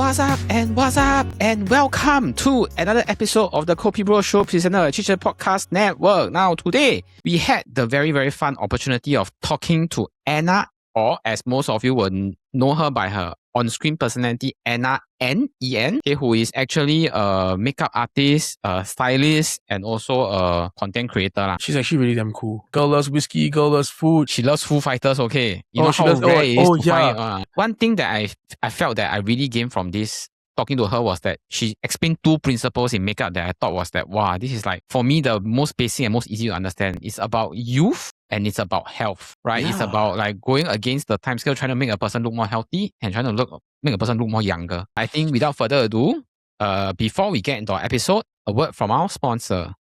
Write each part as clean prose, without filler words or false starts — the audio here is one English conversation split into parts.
What's up, and welcome to another episode of the Kopi Bro Show presented by Chit Podcast Network. Now, today, we had the very, very fun opportunity of talking to Anna, or as most of you will know her by her on-screen personality, Anna N-E-N, okay, who is actually a makeup artist, a stylist, and also a content creator. La. She's actually really damn cool. Girl loves whiskey, girl loves food. She loves Foo Fighters, okay? You know she how loves, rare it is to yeah. find. One thing that I felt that I really gained from this talking to her was that she explained two principles in makeup that I thought was that, wow, this is like, for me, the most basic and most easy to understand. It's about youth and it's about health, right? Yeah. It's about like going against the timescale, trying to make a person look more healthy and trying to make a person look more younger. I think without further ado, before we get into our episode, a word from our sponsor.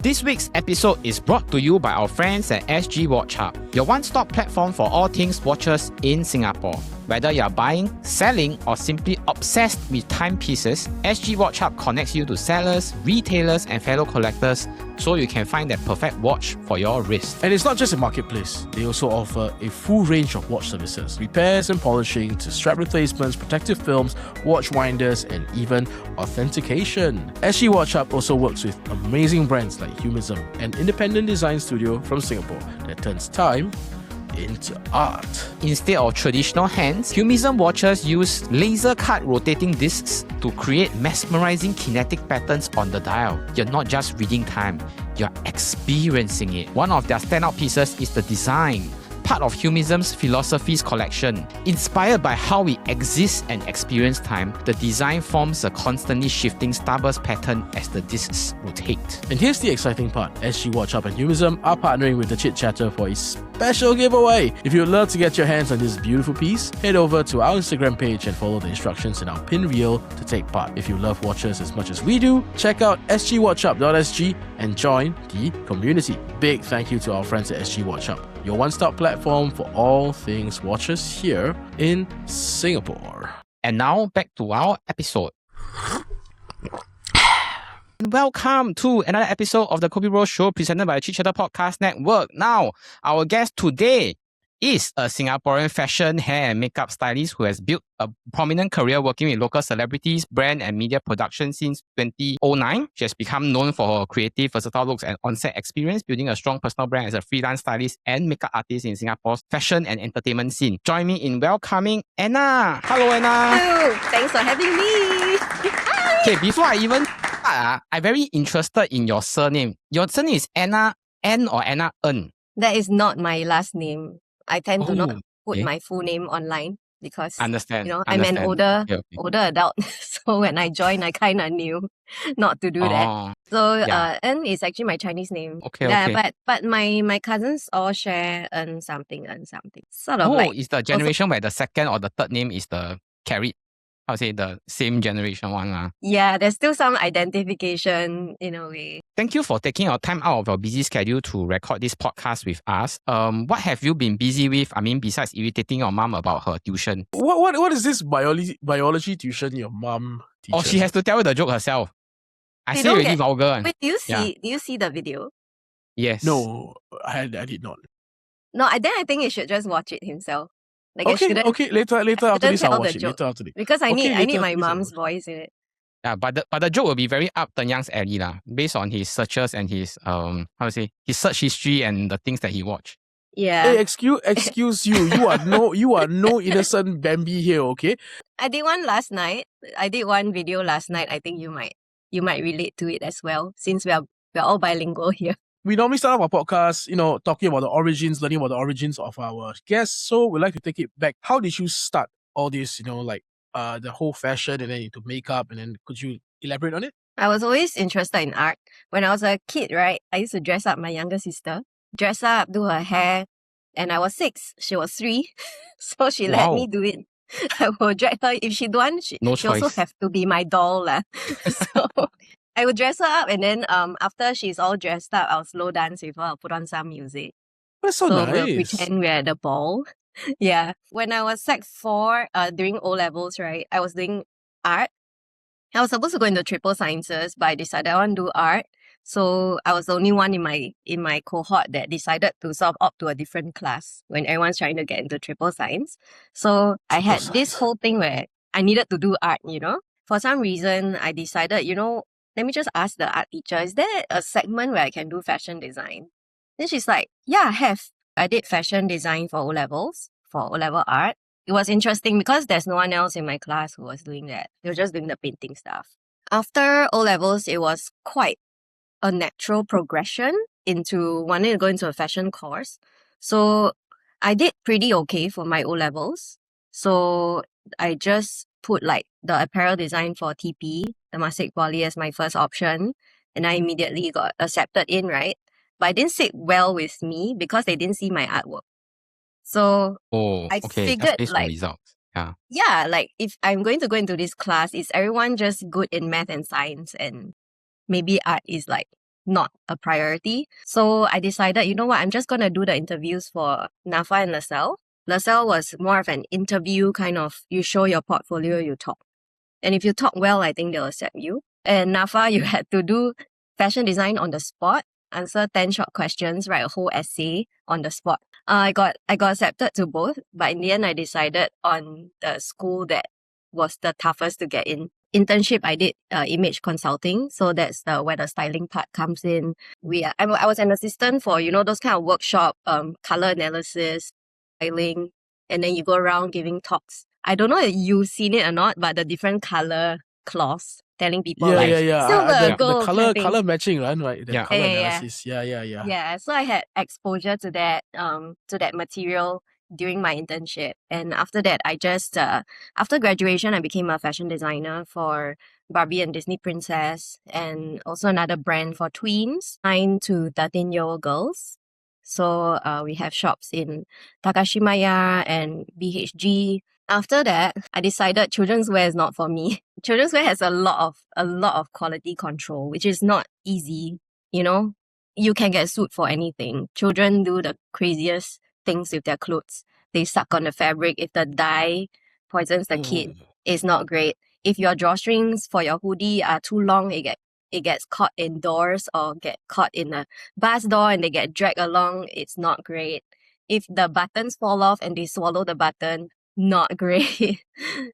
This week's episode is brought to you by our friends at SGWatchHub, your one-stop platform for all things watches in Singapore. Whether you're buying, selling, or simply obsessed with timepieces, SGWatchHub connects you to sellers, retailers, and fellow collectors so you can find that perfect watch for your wrist. And it's not just a marketplace. They also offer a full range of watch services, repairs and polishing to strap replacements, protective films, watch winders, and even authentication. SGWatchHub also works with amazing brands like Humanism, an independent design studio from Singapore that turns time into art. Instead of traditional hands, Humanism watches use laser cut rotating discs to create mesmerizing kinetic patterns on the dial. You're not just reading time, you're experiencing it. One of their standout pieces is the design, part of Humanism's philosophies collection. Inspired by how we exist and experience time, the design forms a constantly shifting starburst pattern as the discs rotate. And here's the exciting part. SGWatchHub and Humanism are partnering with the Chit Chatter for a special giveaway. If you'd love to get your hands on this beautiful piece, head over to our Instagram page and follow the instructions in our pin reel to take part. If you love watches as much as we do, check out sgwatchup.sg and join the community. Big thank you to our friends at SGWatchHub, your one-stop platform for all things watches here in Singapore. And now back to our episode. Welcome to another episode of the Kopi Bro Show presented by the Chit Podcast Network. Now, our guest today is a Singaporean fashion, hair and makeup stylist who has built a prominent career working with local celebrities, brand and media production since 2009. She has become known for her creative, versatile looks and on-set experience, building a strong personal brand as a freelance stylist and makeup artist in Singapore's fashion and entertainment scene. Join me in welcoming Anna. Hello, Anna. Hello. Thanks for having me. Okay, before I even start, I'm very interested in your surname. Your surname is Anna N or Anna N? That is not my last name. I tend to not put okay. my full name online because Understand. I'm an older Okay. older adult. So when I joined, I kind of knew not to do that. So N is actually my Chinese name. Okay. But my cousins all share N something. Sort of like. Is the generation where the second or the third name is the carried? I would say the same generation one. Yeah, there's still some identification in a way. Thank you for taking your time out of your busy schedule to record this podcast with us. What have you been busy with? I mean, besides irritating your mom about her tuition. What is this biology tuition your mom teaches? Oh, she has to tell the joke herself. I They say don't really get- vulgar. Wait, do you see the video? Yes. No, I did not. No, I think you should just watch it himself. Like I Okay, shouldn't, later after this tell I'll the watch it. joke. Later after this. because I Okay, need later my after this I'll mom's watch voice in it. Yeah, but the joke will be very up Young's alley lah, based on his searches and his his search history and the things that he watched. Yeah. Hey, excuse you. You are no innocent Bambi here, okay? I did one last night. I did one video last night. I think you might relate to it as well, since we're all bilingual here. We normally start off our podcast, talking about the origins, learning about the origins of our guests. So we'd like to take it back. How did you start all this, the whole fashion and then into makeup, and then could you elaborate on it? I was always interested in art. When I was a kid, right, I used to dress up my younger sister, dress up, do her hair, and I was 6, she was 3, so she let me do it. I will drag her. If she don't want, she also have to be my doll lah. So I would dress her up, and then after she's all dressed up, I'll slow dance with her. I'll put on some music. That's so nice. We'll pretend we're at the ball. Yeah. When I was Sec 4, during O levels, right, I was doing art. I was supposed to go into triple sciences, but I decided I want to do art. So I was the only one in my cohort that decided to sort of opt to a different class when everyone's trying to get into triple science. So I had this whole thing where I needed to do art, you know. For some reason, I decided, let me just ask the art teacher, is there a segment where I can do fashion design? Then she's like, yeah, I have. I did fashion design for O-levels, for O-level art. It was interesting because there's no one else in my class who was doing that. They were just doing the painting stuff. After O-levels, it was quite a natural progression into wanting to go into a fashion course. So I did pretty okay for my O-levels. So I just put like the apparel design for TP, Temasek Poly, as my first option. And I immediately got accepted in, right? But I didn't sit well with me because they didn't see my artwork. So I That's figured based on results. yeah, like if I'm going to go into this class, is everyone just good in math and science, and maybe art is like not a priority? So I decided, you know what, I'm just going to do the interviews for NAFA and LaSalle. LaSalle was more of an interview kind of, you show your portfolio, you talk. And if you talk well, I think they'll accept you. And NAFA, you had to do fashion design on the spot, answer 10 short questions, write a whole essay on the spot. I got accepted to both, but in the end, I decided on the school that was the toughest to get in. Internship, I did image consulting, so that's where the styling part comes in. I was an assistant for those kind of workshop, color analysis, styling, and then you go around giving talks. I don't know if you've seen it or not, but the different color cloths, telling people silver, gold, the color matching, right? The color analysis. Yeah. Yeah, so I had exposure to that material during my internship. And after that, I just, after graduation, I became a fashion designer for Barbie and Disney Princess, and also another brand for tweens, 9 to 13-year-old girls. So we have shops in Takashimaya and BHG. After that, I decided children's wear is not for me. Children's wear has a lot of quality control, which is not easy. You can get sued for anything. Children do the craziest things with their clothes. They suck on the fabric. If the dye poisons the kid, it's not great. If your drawstrings for your hoodie are too long, it gets caught indoors or get caught in a bus door and they get dragged along, it's not great. If the buttons fall off and they swallow the button, not great.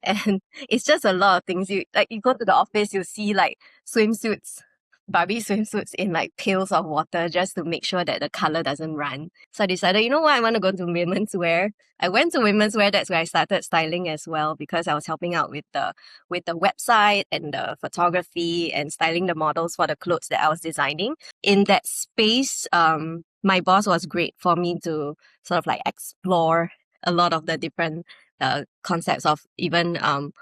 And it's just a lot of things. You go to the office, you see like swimsuits, Barbie swimsuits in like pails of water just to make sure that the color doesn't run. So I decided, you know what, I want to go to women's wear. I went to women's wear. That's where I started styling as well, because I was helping out with the website and the photography and styling the models for the clothes that I was designing. In that space, my boss was great for me to sort of like explore a lot of the different concepts of even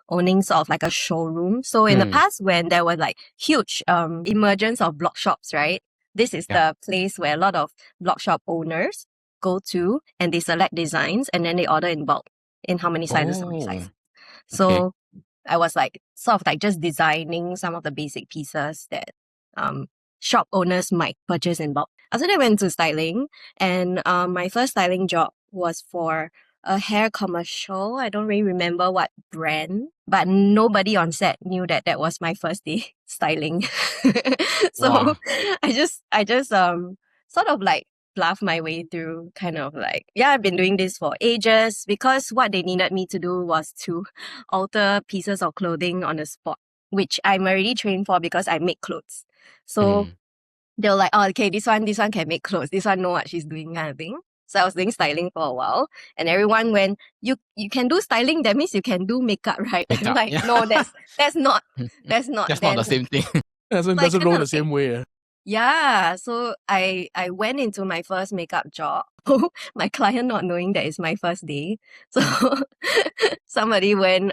owning sort of like a showroom. So in the past, when there was like huge emergence of blog shops, right? This is the place where a lot of blog shop owners go to and they select designs and then they order in bulk in how many sizes, how many sizes. So I was like sort of like just designing some of the basic pieces that shop owners might purchase in bulk. After that, I went to styling, and my first styling job was for a hair commercial. I don't really remember what brand, but nobody on set knew that was my first day styling. So I just sort of like bluff my way through, kind of like, I've been doing this for ages, because what they needed me to do was to alter pieces of clothing on the spot, which I'm already trained for because I make clothes. So they were like, oh, okay, this one can make clothes. This one know what she's doing, kind of thing. So I was doing styling for a while, and everyone went, you can do styling, that means you can do makeup, right? I'm like, no, that's not the same thing. Doesn't roll the same way. Yeah, so I went into my first makeup job, my client not knowing that it's my first day. So somebody went,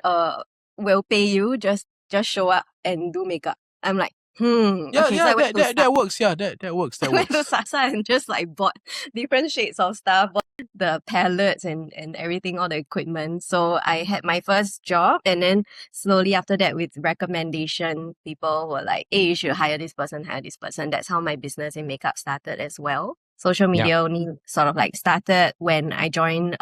we'll pay you, just show up and do makeup. I'm like, that works. Yeah, that works. I went to Sasa and just like bought different shades of stuff, bought the palettes and everything, all the equipment. So I had my first job, and then slowly after that, with recommendation, people were like, hey, you should hire this person. That's how my business in makeup started as well. Social media only sort of like started when I joined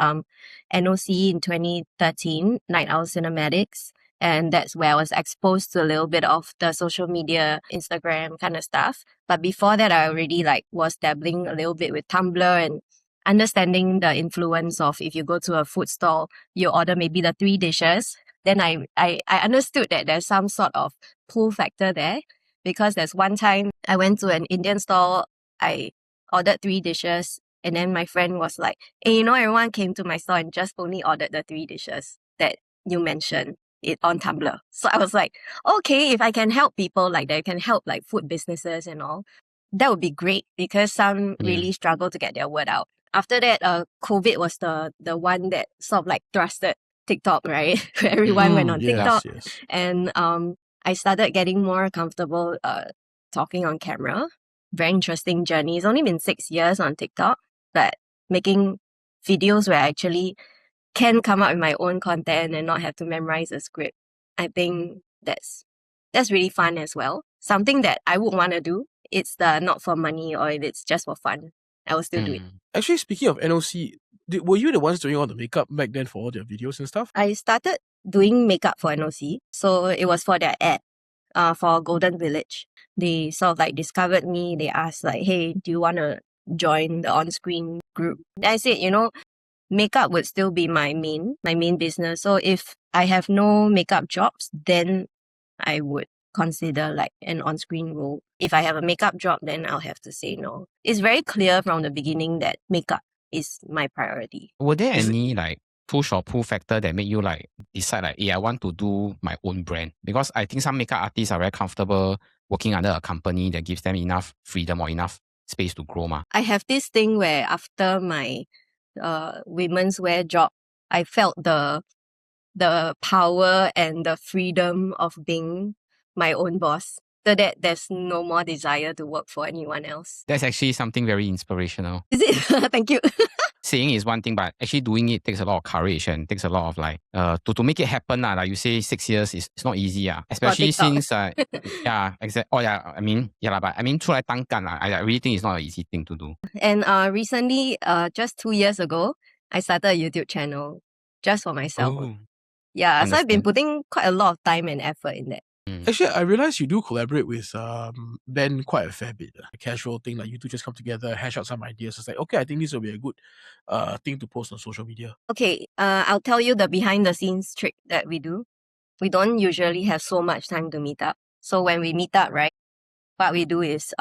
NOC in 2013, Night Owl Cinematics. And that's where I was exposed to a little bit of the social media, Instagram kind of stuff. But before that, I already like was dabbling a little bit with Tumblr and understanding the influence of, if you go to a food stall, you order maybe the 3 dishes, then I understood that there's some sort of pull factor there, because there's one time I went to an Indian stall, I ordered 3 dishes, and then my friend was like, hey, you know, everyone came to my store and just only ordered the 3 dishes that you mentioned it on Tumblr. So I was like, okay, if I can help people like that, I can help like food businesses and all, that would be great, because some really struggle to get their word out. After that, COVID was the one that sort of like thrusted TikTok, right? Everyone went on TikTok. Yes. And I started getting more comfortable talking on camera. Very interesting journey. It's only been 6 years on TikTok, but making videos where I actually can come up with my own content and not have to memorize a script. I think that's really fun as well. Something that I would want to do. It's not for money, or if it's just for fun, I will still do it. Actually, speaking of NOC, were you the ones doing all the makeup back then for all their videos and stuff? I started doing makeup for NOC. So it was for their ad, for Golden Village. They sort of like discovered me. They asked like, hey, do you want to join the on-screen group? I said, you know, makeup would still be my main business. So if I have no makeup jobs, then I would consider like an on-screen role. If I have a makeup job, then I'll have to say no. It's very clear from the beginning that makeup is my priority. Were there any like push or pull factor that made you like decide like, I want to do my own brand? Because I think some makeup artists are very comfortable working under a company that gives them enough freedom or enough space to grow. I have this thing where after my women's wear job, I felt the power and the freedom of being my own boss. So that there's no more desire to work for anyone else. That's actually something very inspirational. Is it? Thank you. Saying is one thing, but actually doing it takes a lot of courage and takes a lot of like to make it happen. Like you say, 6 years is it's not easy. Especially since exactly. Oh yeah, I mean, but I mean, 出来当干, I really think it's not an easy thing to do. And recently, just 2 years ago, I started a YouTube channel just for myself. Oh, yeah, so I've been putting quite a lot of time and effort in that. Actually, I realized you do collaborate with Ben quite a fair bit. A casual thing, like you two just come together, hash out some ideas. It's like, okay, I think this will be a good thing to post on social media. Okay, I'll tell you the behind the scenes trick that we do. We don't usually have so much time to meet up. So when we meet up, right, what we do is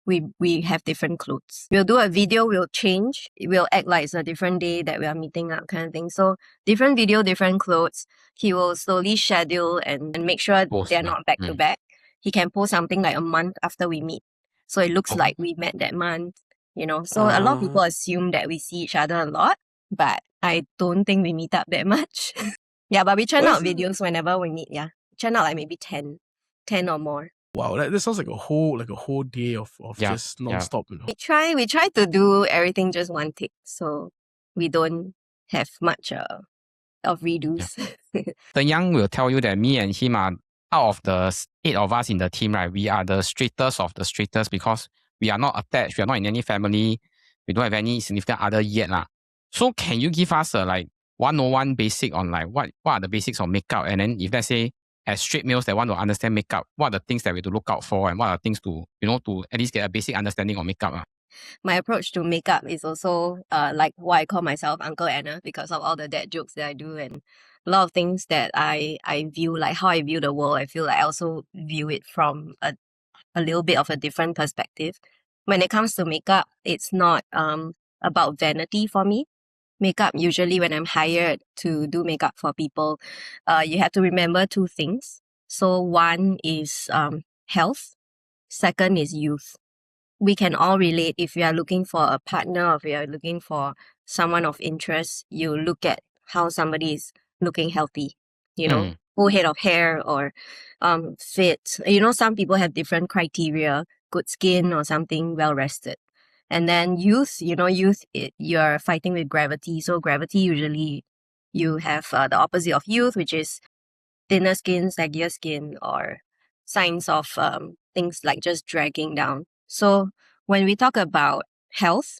we have different clothes. We'll do a video, we'll change, we'll act like it's a different day that we are meeting up kind of thing. So different video, different clothes. He will slowly schedule and make sure they're not back to back. He can post something like a month after we meet. So it looks like we met that month, you know. So a lot of people assume that we see each other a lot, but I don't think we meet up that much. Yeah, but we churn out videos whenever we meet, churn out like maybe 10 or more. Wow, that sounds like a whole day of just non-stop, you know. We try to do everything just one take, so we don't have much of redos. The Young will tell you that me and him are out of the 8 of us in the team, right? We are the straightest of the straightest because we are not attached, we are not in any family, we don't have any significant other yet. So can you give us a like 101 basic on like what are the basics of makeup? And then if let's say as straight males that want to understand makeup, what are the things that we have to look out for and what are the things to, to at least get a basic understanding of makeup? My approach to makeup is also like why I call myself Uncle Anna, because of all the dad jokes that I do and a lot of things that I view, like how I view the world. I feel like I also view it from a little bit of a different perspective. When it comes to makeup, it's not about vanity for me. Makeup, usually when I'm hired to do makeup for people, you have to remember 2 things. So one is health. Second is youth. We can all relate. If you are looking for a partner, or if you are looking for someone of interest, you look at how somebody is looking healthy, full head of hair or fit. Some people have different criteria, good skin or something, well rested. And then youth, you're fighting with gravity. So gravity, usually you have the opposite of youth, which is thinner skin, saggier skin, or signs of things like just dragging down. So when we talk about health,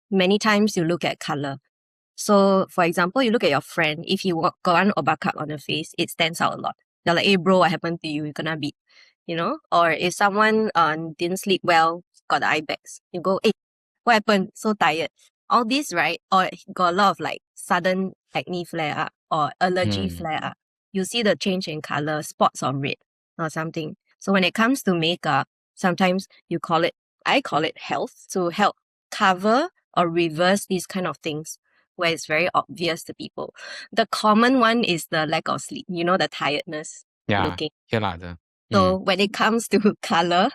many times you look at color. So for example, you look at your friend, if you got one obaka on the face, it stands out a lot. They're like, hey bro, what happened to you? You're gonna beat, Or if someone didn't sleep well, got the eye bags, you go, hey, what happened? So tired. All this, right? Or got a lot of like sudden acne flare up or allergy flare up. you see the change in color, spots of red or something. So when it comes to makeup, sometimes I call it health, to help cover or reverse these kind of things where it's very obvious to people. The common one is the lack of sleep, the tiredness looking. So when it comes to color,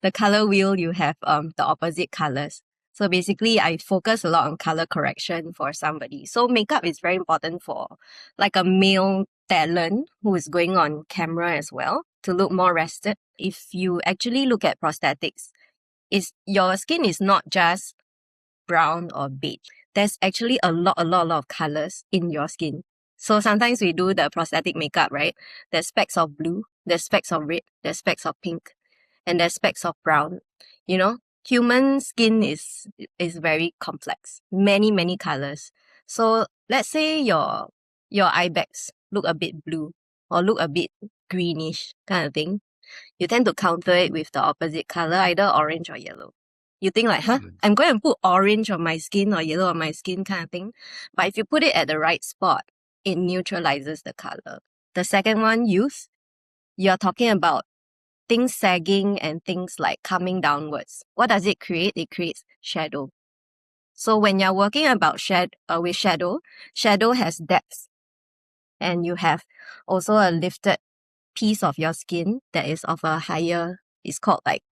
the color wheel, you have the opposite colors. So basically, I focus a lot on color correction for somebody. So makeup is very important for like a male talent who is going on camera as well to look more rested. If you actually look at prosthetics, your skin is not just brown or beige. There's actually a lot of colors in your skin. So sometimes we do the prosthetic makeup, right? There's specks of blue, there's specks of red, there's specks of pink, and there's specks of brown. Human skin is very complex. Many colors. So let's say your eye bags look a bit blue or look a bit greenish kind of thing. You tend to counter it with the opposite color, either orange or yellow. You think like, I'm going to put orange on my skin or yellow on my skin kind of thing. But if you put it at the right spot, it neutralizes the color. The second one, youth, you're talking about things sagging and things like coming downwards. What does it create? It creates shadow. So when you're working with shadow has depth. And you have also a lifted piece of your skin that is of a higher, it's called like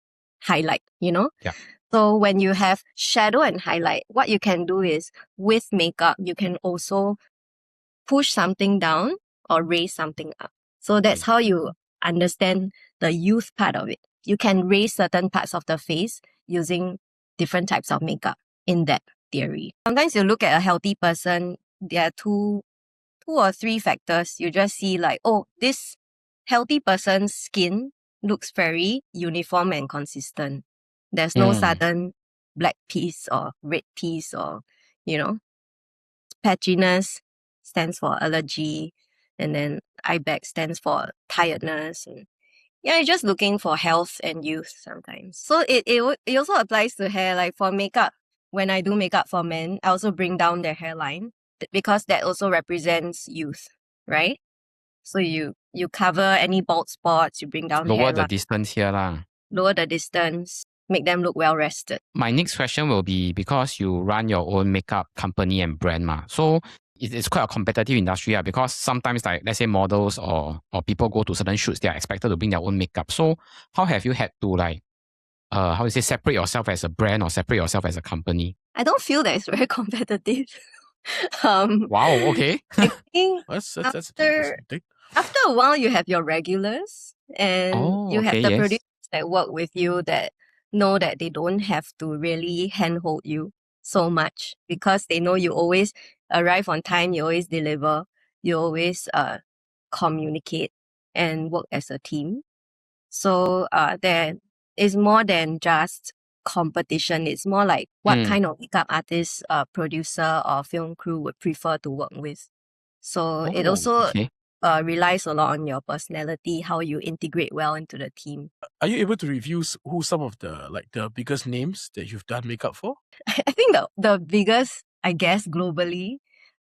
highlight, Yeah. So when you have shadow and highlight, what you can do is with makeup, you can also push something down or raise something up. So that's how you understand the youth part of it. You can raise certain parts of the face using different types of makeup in that theory. Sometimes you look at a healthy person, there are two or three factors. You just see like, this healthy person's skin looks very uniform and consistent. There's no sudden black piece or red piece or, patchiness stands for allergy, and then eye bag stands for tiredness. And you're just looking for health and youth sometimes. So it also applies to hair. Like for makeup, when I do makeup for men, I also bring down their hairline because that also represents youth, right? So you cover any bald spots, you bring down lower hairline. the distance here lah. Lower the distance, make them look well rested. My next question will be, because you run your own makeup company and brand so it's quite a competitive industry because sometimes, like let's say models or people go to certain shoots, they are expected to bring their own makeup. So how have you had to separate yourself as a brand or separate yourself as a company? I don't feel that it's very competitive. Wow, okay. I think that's after a while, you have your regulars and you have the producers that work with you that know that they don't have to really handhold you so much because they know you always arrive on time, you always deliver, you always communicate and work as a team. So there is more than just competition. It's more like what kind of makeup artist, producer or film crew would prefer to work with. So it also relies a lot on your personality, how you integrate well into the team. Are you able to review who some of the biggest names that you've done makeup for? I think the biggest, I guess, globally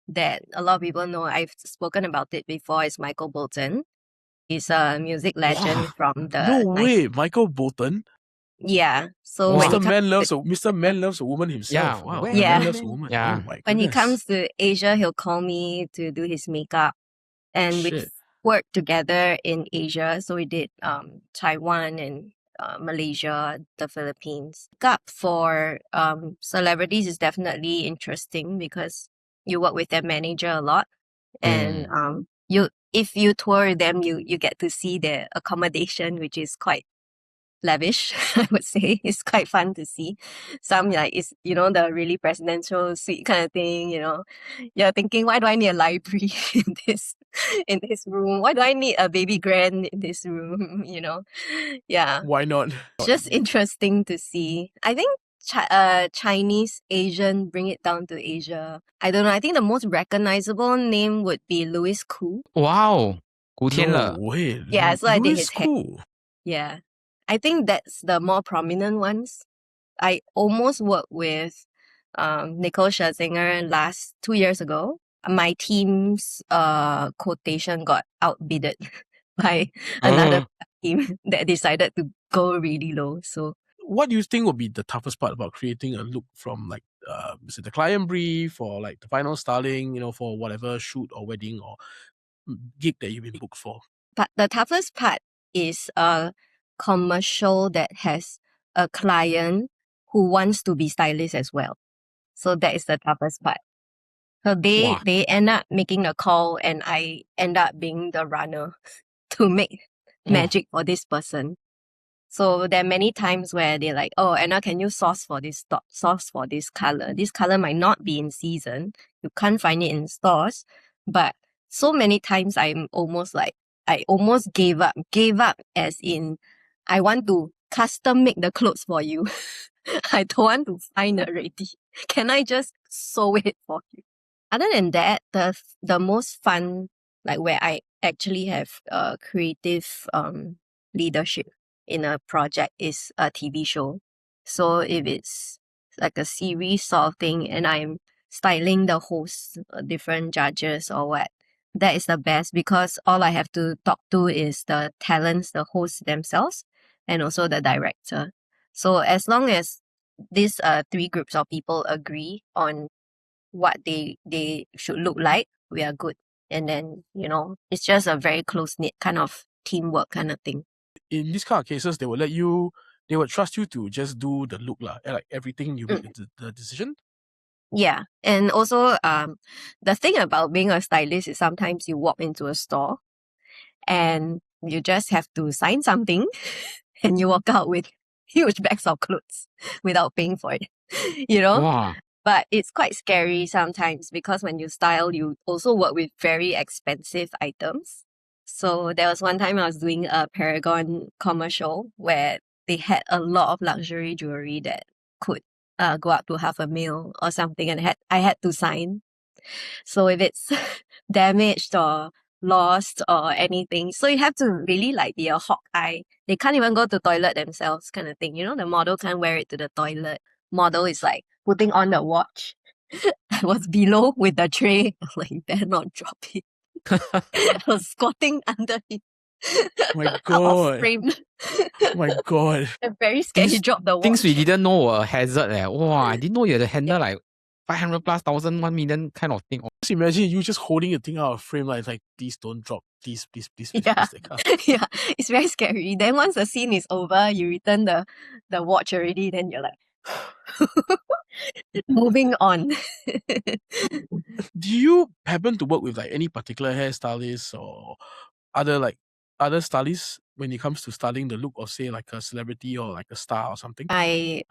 that a lot of people know, I've spoken about it before, is Michael Bolton. He's a music legend from the... No way, Michael Bolton? Yeah. So Mr. Man loves a woman himself. Yeah. Wow. Yeah. Man loves a woman. Yeah. Oh my goodness. When he comes to Asia, he'll call me to do his makeup. And we've worked together in Asia. So we did Taiwan and Malaysia, the Philippines. Makeup for celebrities is definitely interesting because you work with their manager a lot. And if you tour them, you get to see their accommodation, which is quite lavish, I would say. It's quite fun to see. Some it's the really presidential suite kind of thing. You're thinking, why do I need a library in this room? Why do I need a baby grand in this room? Yeah. Why not? It's just interesting to see. I think Chinese Asian bring it down to Asia. I don't know. I think the most recognizable name would be Louis Koo. Wow, 古天乐. No way. Yeah, so I did Louis his hair. Koo. Yeah. I think that's the more prominent ones. I almost worked with Nicole Scherzinger 2 years ago. my team's quotation got outbidded by another team that decided to go really low. So what do you think would be the toughest part about creating a look from like is it the client brief or like the final styling, for whatever shoot or wedding or gig that you've been booked for? But the toughest part is a commercial that has a client who wants to be stylist as well. So that is the toughest part. So they end up making the call and I end up being the runner to make magic for this person. So there are many times where they're like, oh, Anna, can you source for this color? This color might not be in season. You can't find it in stores. But so many times I almost gave up as in I want to custom make the clothes for you. I don't want to find it ready. Can I just sew it for you? Other than that, the most fun, like where I actually have creative leadership in a project is a TV show. So if it's like a series sort of thing and I'm styling the hosts, different judges or what, that is the best because all I have to talk to is the talents, the hosts themselves, and also the director. So as long as these three groups of people agree on what they should look like, we are good. And then, it's just a very close-knit kind of teamwork kind of thing. In these kind of cases, they would trust you to just do the look, like everything you make the decision. Yeah. And also, the thing about being a stylist is sometimes you walk into a store and you just have to sign something and you walk out with huge bags of clothes without paying for it, Wow. But it's quite scary sometimes because when you style, you also work with very expensive items. So there was one time I was doing a Paragon commercial where they had a lot of luxury jewelry that could go up to $500,000 or something, and I had to sign. So if it's damaged or lost or anything, so you have to really be a hawk eye. They can't even go to toilet themselves, kind of thing. The model can't wear it to the toilet. Model is putting on the watch. I was below with the tray. I was like, you better not drop it. I was squatting under it. Oh my God. Frame. Oh my God. I'm very scared he dropped the watch. Things we didn't know were a hazard. Wow, I didn't know you had to handle 500 plus thousand, 1 million kind of thing. Just imagine you just holding a thing out of frame like please don't drop. Please. Yeah. Yeah, it's very scary. Then once the scene is over, you return the watch already, then you're like moving on. Do you happen to work with any particular hairstylists or other stylists when it comes to styling the look of, say, like a celebrity or like a star or something? I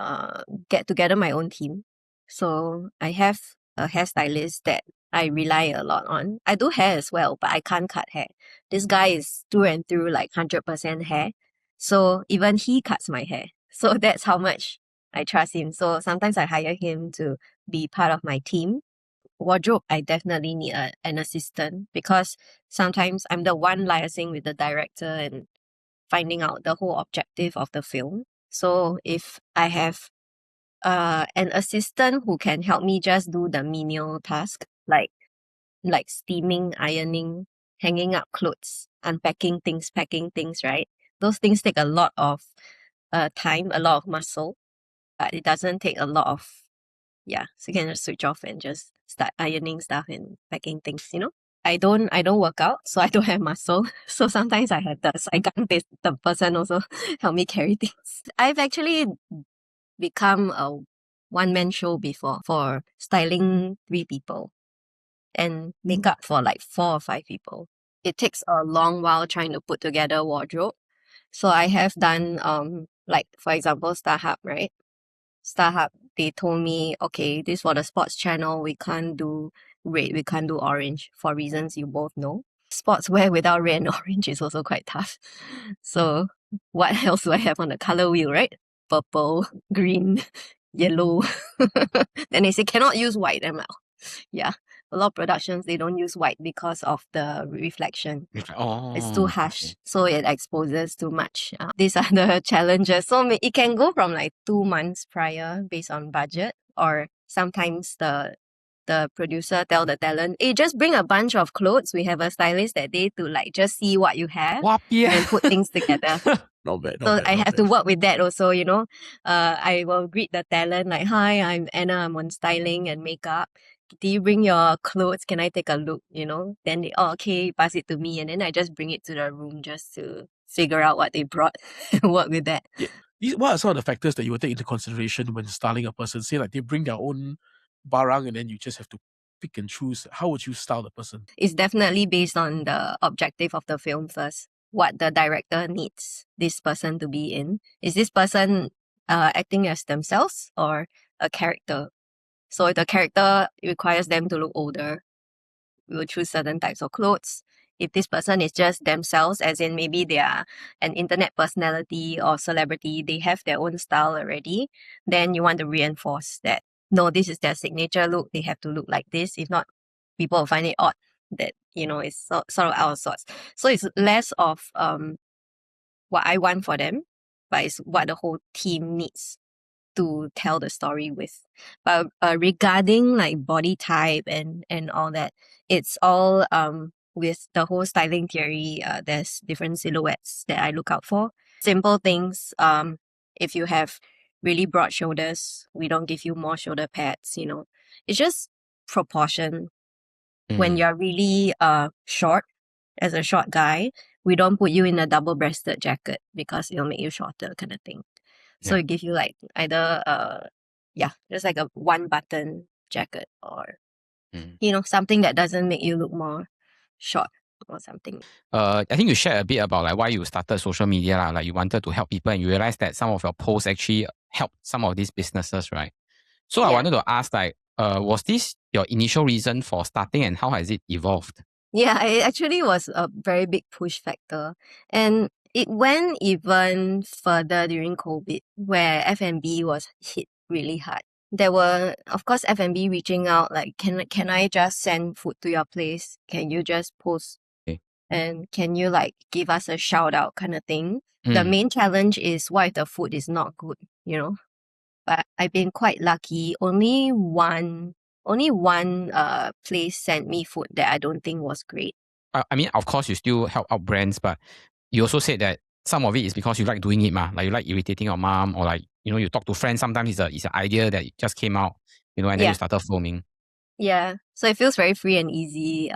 get together my own team. So I have a hairstylist that I rely a lot on. I do hair as well, but I can't cut hair. This guy is through and through 100% hair. So even he cuts my hair. So that's how much I trust him. So sometimes I hire him to be part of my team. Wardrobe, I definitely need an assistant because sometimes I'm the one liaising with the director and finding out the whole objective of the film. So if I have an assistant who can help me just do the menial task, like steaming, ironing, hanging up clothes, unpacking things, packing things, right? Those things take a lot of time, a lot of muscle, but it doesn't take a lot of, so you can just switch off and just start ironing stuff and packing things, I don't work out, so I don't have muscle. So sometimes I have the person also help me carry things. I've actually become a one-man show before for styling 3 people and makeup for 4 or 5 people. It takes a long while trying to put together a wardrobe. So I have done, for example, StarHub, right? StarHub, they told me, okay, this for the sports channel, we can't do red, we can't do orange for reasons you both know. Sportswear without red and orange is also quite tough. So what else do I have on the color wheel, right? Purple, green, yellow. Then they say cannot use white. I'm like, yeah. A lot of productions, they don't use white because of the reflection. It's too harsh, so it exposes too much. These are the challenges. So it can go from 2 months prior based on budget, or sometimes the the producer tell the talent, hey, just bring a bunch of clothes. We have a stylist that day to like just see what you have and put things together. Not bad. So I have to work with that also, you know. I will greet the talent like, hi, I'm Anna, I'm on styling and makeup. Do you bring your clothes? Can I take a look? You know, then they, oh, okay, pass it to me. And then I just bring it to the room just to figure out what they brought and work with that. Yeah. What are some of the factors that you would take into consideration when styling a person? Say like they bring their own barang and then you just have to pick and choose. How would you style the person? It's definitely based on the objective of the film first. What the director needs this person to be in. Is this person acting as themselves or a character? So if the character requires them to look older, we will choose certain types of clothes. If this person is just themselves, as in maybe they are an internet personality or celebrity, they have their own style already, then you want to reinforce that, no, this is their signature look, they have to look like this. If not, people will find it odd that, you know, it's sort of out of sorts. So it's less of what I want for them, but it's what the whole team needs to tell the story with. But regarding like body type and all that, it's all with the whole styling theory. There's different silhouettes that I look out for. Simple things. If you have really broad shoulders, we don't give you more shoulder pads. You know, it's just proportion. When you're really short, as a short guy, we don't put you in a double-breasted jacket because it'll make you shorter, kind of thing. So it give you like either just like a one button jacket or you know, something that doesn't make you look more short or something. I think you shared a bit about like why you started social media, like you wanted to help people and you realized that some of your posts actually help some of these businesses, right? So I wanted to ask like, was this your initial reason for starting and how has it evolved? Yeah, it actually was a very big push factor. And it went even further during COVID, where F&B was hit really hard. There were, of course, F&B reaching out like, can I just send food to your place? Can you just post? Okay. And can you like give us a shout out kind of thing? The main challenge is why the food is not good, you know? But I've been quite lucky. Only one place sent me food that I don't think was great. I mean, of course, you still help out brands, but you also said that some of it is because you like doing it, like you like irritating your mom, or like, you know, you talk to friends. Sometimes it's an idea that just came out, you know, and then you started filming. Yeah, so it feels very free and easy.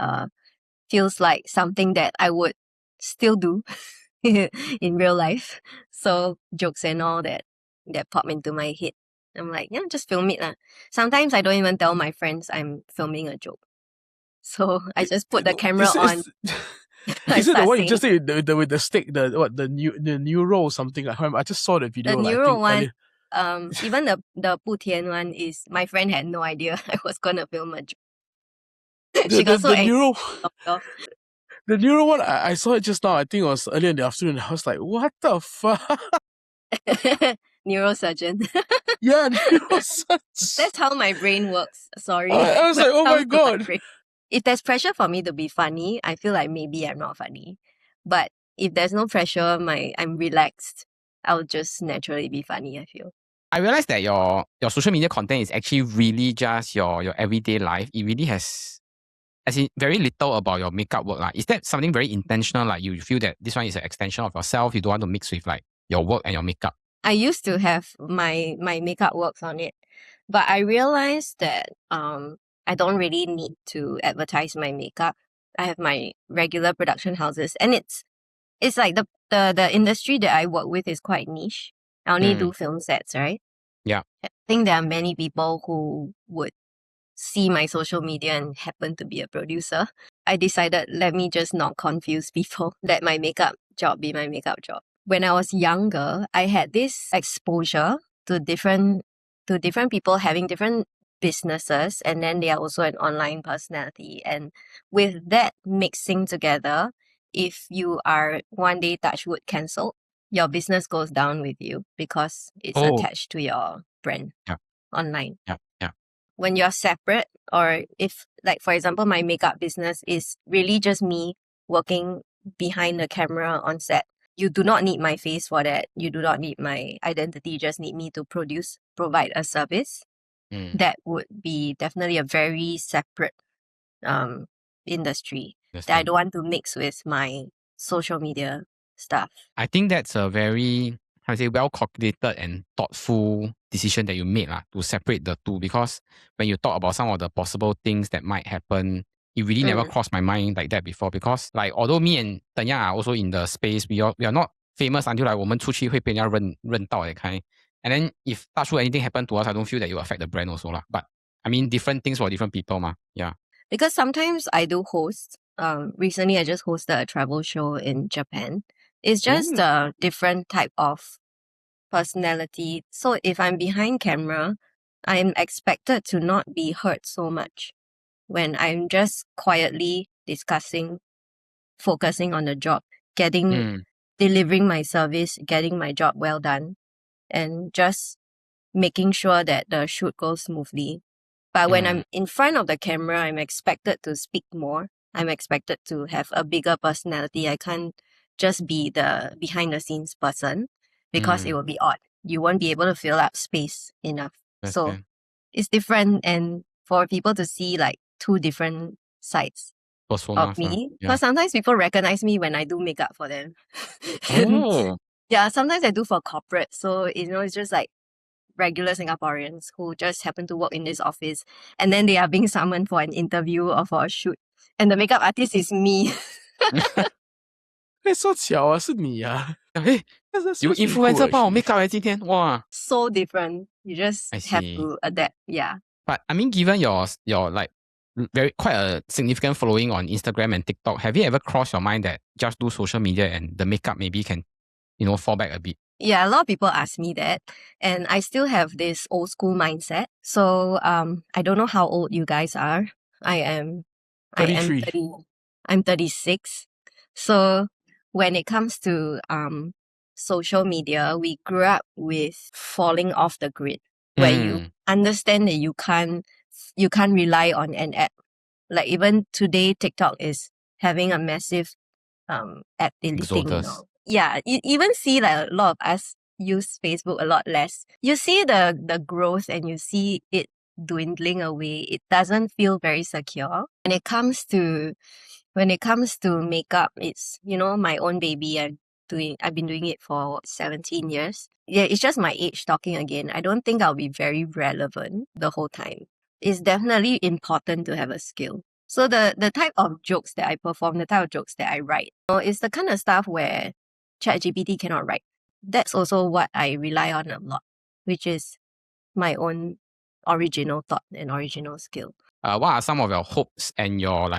Feels like something that I would still do in real life. So jokes and all that pop into my head. I'm like, yeah, just film it lah. Sometimes I don't even tell my friends I'm filming a joke. So I just put the camera on. Is it the one you just did with the stick, the neuro or something? I just saw the video. The neuro one, even the Putian one is, my friend had no idea I was gonna film a joke. She got so angry. The neuro one, I saw it just now. I think it was earlier in the afternoon. I was like, what the fuck? Neurosurgeon. Yeah, neurosurgeon. That's how my brain works. Sorry. I was like, oh my god. If there's pressure for me to be funny, I feel like maybe I'm not funny. But if there's no pressure, I'm relaxed, I'll just naturally be funny, I feel. I realized that your social media content is actually really just your everyday life. It really has, as in, very little about your makeup work. Like, is that something very intentional? Like you feel that this one is an extension of yourself, you don't want to mix with like your work and your makeup? I used to have my makeup works on it, but I realized that I don't really need to advertise my makeup. I have my regular production houses, and it's like the industry that I work with is quite niche. I only do film sets, right? Yeah. I think there are many people who would see my social media and happen to be a producer. I decided, let me just not confuse people. Let my makeup job be my makeup job. When I was younger, I had this exposure to different people having different businesses, and then they are also an online personality. And with that mixing together, if you are one day, touch wood, cancelled, your business goes down with you because it's attached to your brand online. Yeah. When you're separate, or if, like, for example, my makeup business is really just me working behind the camera on set, you do not need my face for that. You do not need my identity. You just need me to provide a service. that would be definitely a very separate industry that I Understand. don't want to mix with my social media stuff. I think that's a very, how to say, well calculated and thoughtful decision that you made to separate the two. Because when you talk about some of the possible things that might happen, it really never crossed my mind like that before. Because like although me and Tanya are also in the space, we are not famous until like 我们出去会被人家认到 that kind. And then if touch wood anything happen to us, I don't feel that it will affect the brand also lah. But I mean, different things for different people ma. Yeah. Because sometimes I do host. Recently I just hosted a travel show in Japan. It's just a different type of personality. So if I'm behind camera, I'm expected to not be hurt so much when I'm just quietly discussing, focusing on the job, delivering my service, getting my job well done, and just making sure that the shoot goes smoothly. But when I'm in front of the camera, I'm expected to speak more. I'm expected to have a bigger personality. I can't just be the behind the scenes person because it will be odd. You won't be able to fill up space enough. So it's different, and for people to see like two different sides of me. Because sometimes people recognize me when I do makeup for them. Yeah, sometimes I do for corporate. So, it's just like regular Singaporeans who just happen to work in this office, and then they are being summoned for an interview or for a shoot, and the makeup artist is me. 说巧啊，是你啊！有 influencer 帮我 make up 今天，哇 So different. You just have to adapt. Yeah. But I mean, given your like quite a significant following on Instagram and TikTok, have you ever crossed your mind that just do social media and the makeup maybe can, fall back a bit? Yeah, a lot of people ask me that, and I still have this old school mindset. So I don't know how old you guys are. I am 36. So when it comes to social media, we grew up with falling off the grid, where you understand that you can't rely on an app. Like even today, TikTok is having a massive app deleting. Yeah, you even see like a lot of us use Facebook a lot less. You see the growth and you see it dwindling away. It doesn't feel very secure. When it comes to makeup, it's my own baby. I've been doing it for 17 years. Yeah, it's just my age talking again. I don't think I'll be very relevant the whole time. It's definitely important to have a skill. So the type of jokes that I perform, the type of jokes that I write, is the kind of stuff where ChatGPT cannot write. That's also what I rely on a lot, which is my own original thought and original skill. What are some of your hopes and your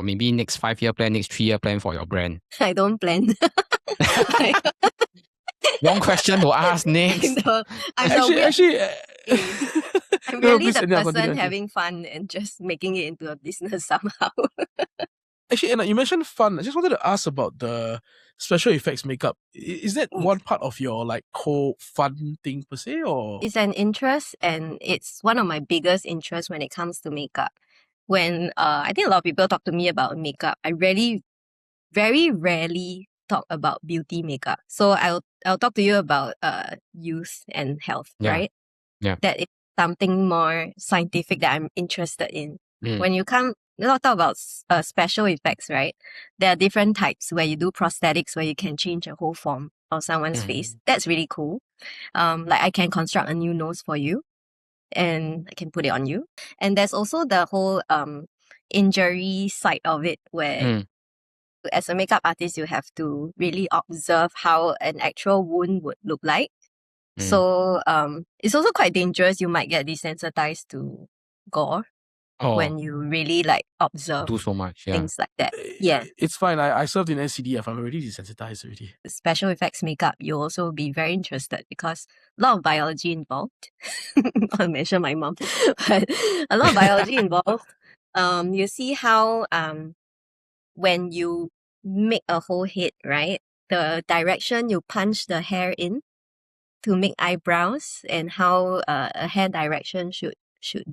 maybe next 5-year plan, next 3-year plan for your brand? I don't plan. Wrong question to ask next. I'm really the person having fun and just making it into a business somehow. Actually, and you mentioned fun. I just wanted to ask about the special effects makeup. Is that one part of your whole fun thing per se, or? It's an interest, and it's one of my biggest interests when it comes to makeup. When I think a lot of people talk to me about makeup, I very rarely talk about beauty makeup. So I'll talk to you about youth and health, right? Yeah. That is something more scientific that I'm interested in. When you talk about special effects, right? There are different types where you do prosthetics where you can change a whole form of someone's face. That's really cool. Like I can construct a new nose for you and I can put it on you. And there's also the whole injury side of it where as a makeup artist, you have to really observe how an actual wound would look like. So it's also quite dangerous. You might get desensitized to gore when you really observe do so much things like that. Yeah. It's fine. I served in SCDF. I'm already desensitized already. Special effects makeup, you'll also be very interested because a lot of biology involved. I'll mention my mom. But a lot of biology involved. You see how when you make a whole head, right? The direction you punch the hair in to make eyebrows and how a hair direction should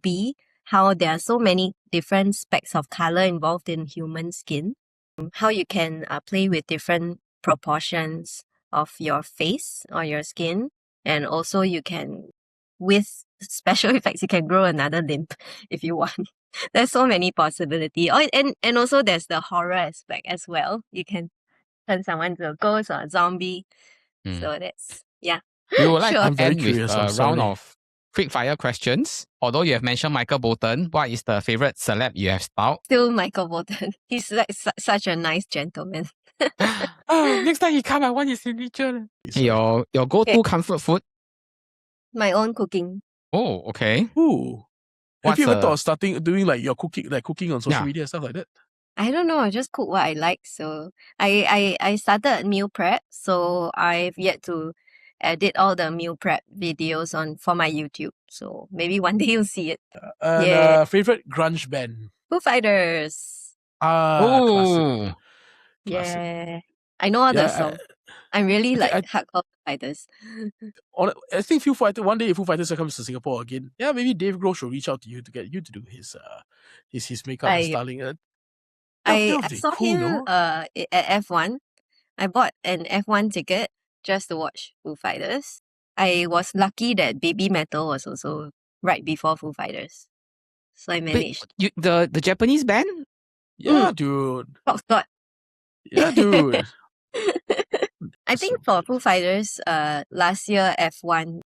be, how there are so many different specks of color involved in human skin, how you can play with different proportions of your face or your skin, and also you can with special effects, you can grow another limb if you want. There's so many possibilities. Oh, and also there's the horror aspect as well. You can turn someone into a ghost or a zombie. So that's, yeah. We would like Sure. to end with a round of quickfire questions. Although you have mentioned Michael Bolton, what is the favorite celeb you have styled? Still Michael Bolton. He's like such a nice gentleman. Next time he come, I want his signature. Your go-to comfort food? My own cooking. Oh, okay. Ooh. Have you ever thought of doing like your cooking on social media and stuff like that? I don't know. I just cook what I like. So I started meal prep. So I've yet to edit all the meal prep videos for my YouTube. So maybe one day you'll see it. Favorite grunge band? Foo Fighters. Classic. Yeah. I know all the songs. I'm really hardcore Foo Fighters. I think one day if Foo Fighters comes to Singapore again, maybe Dave Grohl should reach out to you to get you to do his makeup and styling. I saw him at F1. I bought an F1 ticket just to watch Foo Fighters. I was lucky that Baby Metal was also right before Foo Fighters. So I managed. The Japanese band? Yeah, dude. Foxtrot. Yeah, dude. I think for Foo Fighters, last year F1,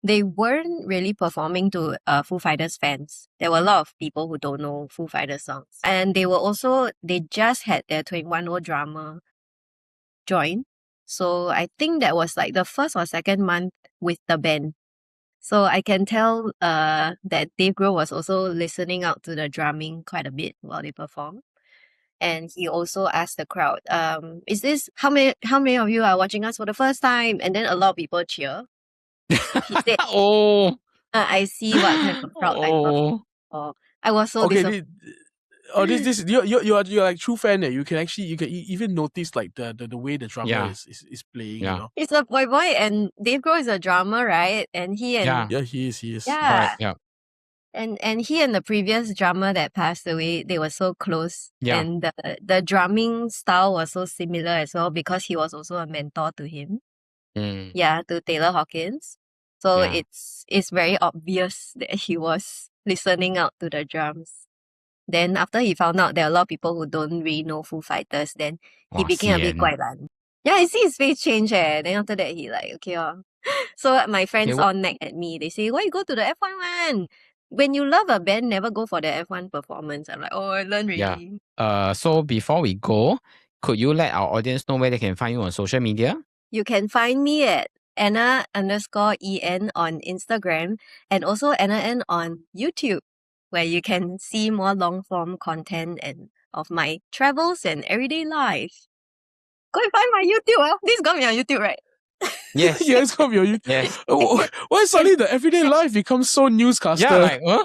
they weren't really performing to Foo Fighters fans. There were a lot of people who don't know Foo Fighters songs. And they just had their 21-year-old drummer join. So I think that was like the first or second month with the band. So I can tell that Dave Grohl was also listening out to the drumming quite a bit while they performed. And he also asked the crowd, is this how many of you are watching us for the first time? And then a lot of people cheer. He said, I see what kind of crowd I was so disappointed. You're like true fan. You can even notice like the way the drummer is playing. Yeah. You know? He's a boy, and Dave Grohl is a drummer, right? And he is. Yeah. Right, yeah. And he and the previous drummer that passed away, they were so close. Yeah. And the drumming style was so similar as well because he was also a mentor to him. Yeah, to Taylor Hawkins. So it's very obvious that he was listening out to the drums. Then after he found out there are a lot of people who don't really know Foo Fighters, then he became a bit guailan. Yeah, I see his face change. Then after that, he like, okay. So my friends all nag at me. They say, why you go to the F1 one? When you love a band, never go for the F1 performance. I'm like, I learned really. Yeah. So before we go, could you let our audience know where they can find you on social media? You can find me at Anna_EN on Instagram and also Anna N on YouTube, where you can see more long-form content and of my travels and everyday life. Go and find my YouTube. This is going to be on YouTube, right? Yes. Yeah, it's going to be on YouTube. Yes. Why suddenly the everyday life becomes so newscaster? Yeah,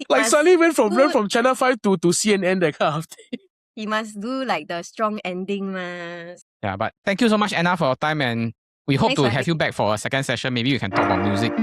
like suddenly went from Channel 5 to CNN, that kind of thing. He must do like the strong ending. Yeah, but thank you so much, Anna, for your time, and we hope to have you back for a second session. Maybe we can talk about music.